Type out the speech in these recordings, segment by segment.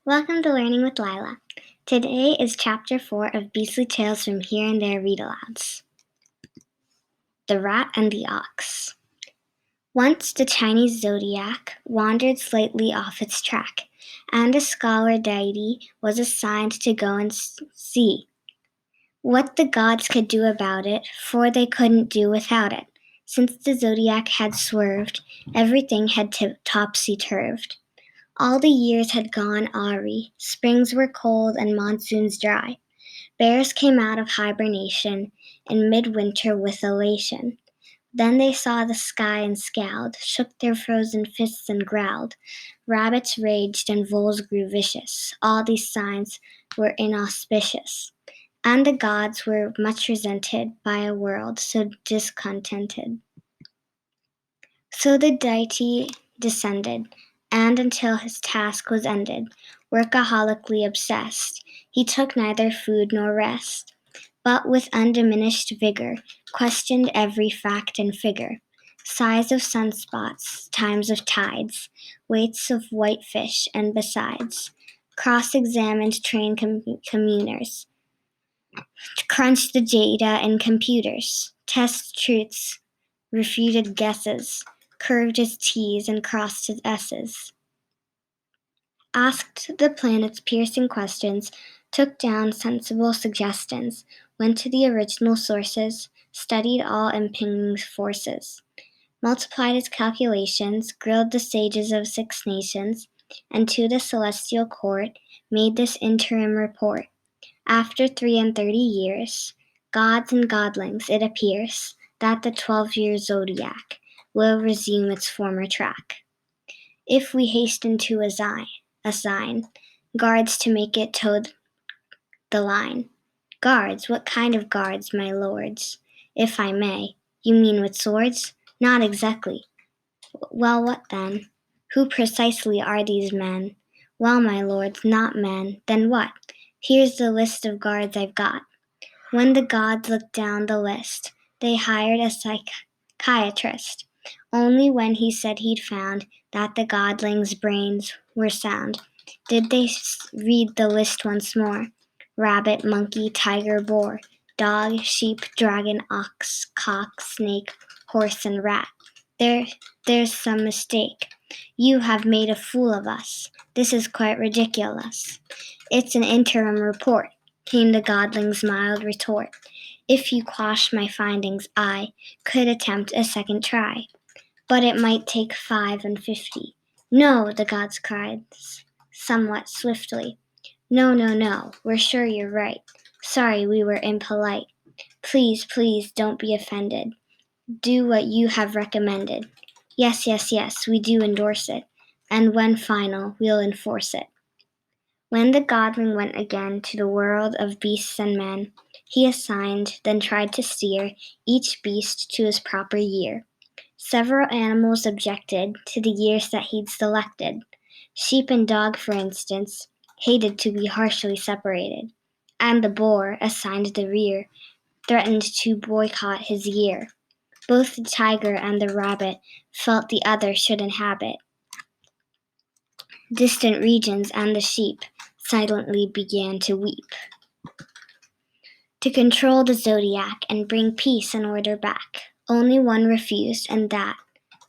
Welcome to Learning with Lila. Today is Chapter 4 of Beastly Tales from Here and There Read-Alouds. The Rat and the Ox. Once the Chinese zodiac wandered slightly off its track, and a scholar deity was assigned to go and see what the gods could do about it, for they couldn't do without it. Since the zodiac had swerved, everything had topsy-turved. All the years had gone awry, springs were cold and monsoons dry. Bears came out of hibernation in midwinter with elation. Then they saw the sky and scowled, shook their frozen fists and growled. Rabbits raged and voles grew vicious. All these signs were inauspicious. And the gods were much resented by a world so discontented. So the deity descended, and until his task was ended, workaholically obsessed, he took neither food nor rest, but with undiminished vigor questioned every fact and figure, size of sunspots, times of tides, weights of whitefish, and besides, cross-examined train communers, crunched the data in computers, test truths, refuted guesses, curved his T's and crossed his S's, asked the planet's piercing questions, took down sensible suggestions, went to the original sources, studied all impinging forces, multiplied his calculations, grilled the sages of 6 nations, and to the celestial court made this interim report. After 33 years, gods and godlings, it appears that the 12-year zodiac will resume its former track. If we hasten to assign guards to make it toe the line. Guards? What kind of guards, my lords? If I may. You mean with swords? Not exactly. Well, what then? Who precisely are these men? Well, my lords, not men. Then what? Here's the list of guards I've got. When the gods looked down the list, they hired a psychiatrist. Only when he said he'd found that the godlings' brains were sound did they read the list once more. Rabbit, monkey, tiger, boar, dog, sheep, dragon, ox, cock, snake, horse, and rat. There's some mistake. You have made a fool of us. This is quite ridiculous. It's an interim report, came the godling's mild retort. If you quash my findings, I could attempt a second try, but it might take 5 and 50. No, the gods cried, somewhat swiftly. No, we're sure you're right. Sorry we were impolite. Please, don't be offended. Do what you have recommended. Yes, we do endorse it, and when final, we'll enforce it. When the godling went again to the world of beasts and men, he assigned, then tried to steer each beast to his proper year. Several animals objected to the years that he'd selected. Sheep and dog, for instance, hated to be harshly separated, and the boar, assigned the rear, threatened to boycott his year. Both the tiger and the rabbit felt the other should inhabit distant regions, and the sheep silently began to weep. To control the zodiac and bring peace and order back, only one refused, and that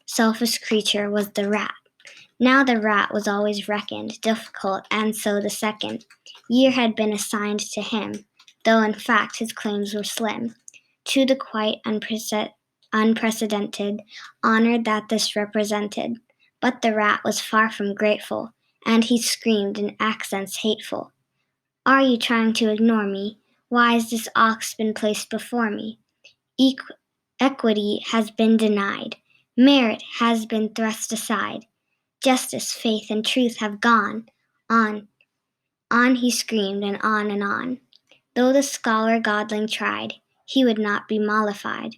selfish creature was the rat. Now the rat was always reckoned difficult, and so the second year had been assigned to him, though in fact his claims were slim, to the quite unprecedented honor that this represented. But the rat was far from grateful, and he screamed in accents hateful, "Are you trying to ignore me? Why has this ox been placed before me? Equity has been denied. Merit has been thrust aside. Justice, faith, and truth have gone." On he screamed, and on and on. Though the scholar godling tried, he would not be mollified.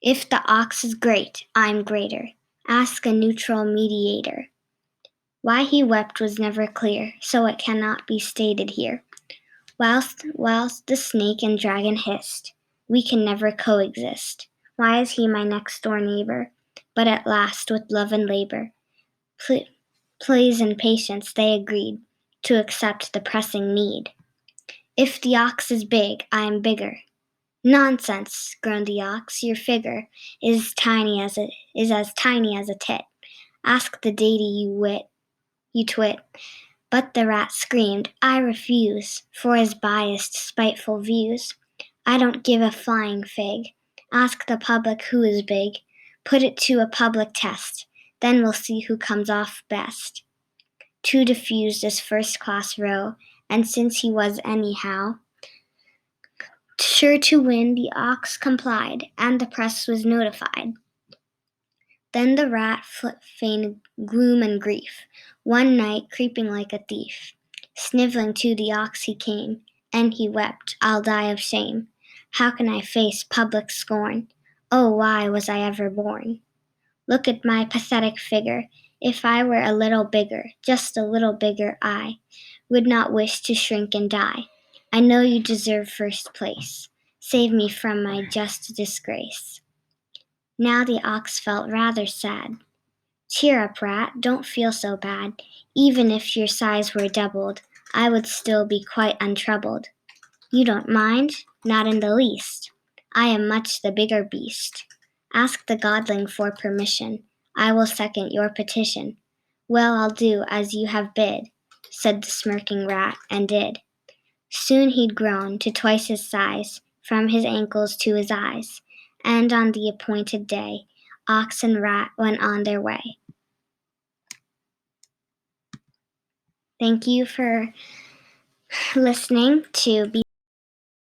If the ox is great, I'm greater. Ask a neutral mediator. Why he wept was never clear, so it cannot be stated here. Whilst the snake and dragon hissed, we can never coexist. Why is he my next-door neighbor? But at last, with love and labor, pleas and patience, they agreed. to accept the pressing need. If the ox is big, I am bigger. Nonsense, groaned the ox, your figure is as tiny as a tit. Ask the Deity, you twit. But the rat screamed, I refuse, for his biased, spiteful views. I don't give a flying fig. Ask the public who is big. Put it to a public test. Then we'll see who comes off best. Too diffused as first-class row, and since he was anyhow sure to win, the ox complied, and the press was notified. Then the rat feigned gloom and grief. One night, creeping like a thief, sniveling to the ox he came, and he wept, I'll die of shame. How can I face public scorn? Oh, why was I ever born? Look at my pathetic figure. If I were a little bigger, just a little bigger, I would not wish to shrink and die. I know you deserve first place. Save me from my just disgrace. Now the ox felt rather sad. Cheer up, rat, don't feel so bad. Even if your size were doubled, I would still be quite untroubled. You don't mind? Not in the least. I am much the bigger beast. Ask the godling for permission. I will second your petition. Well, I'll do as you have bid, said the smirking rat, and did. Soon he'd grown to twice his size, from his ankles to his eyes, and on the appointed day, ox and rat went on their way. Thank you for listening to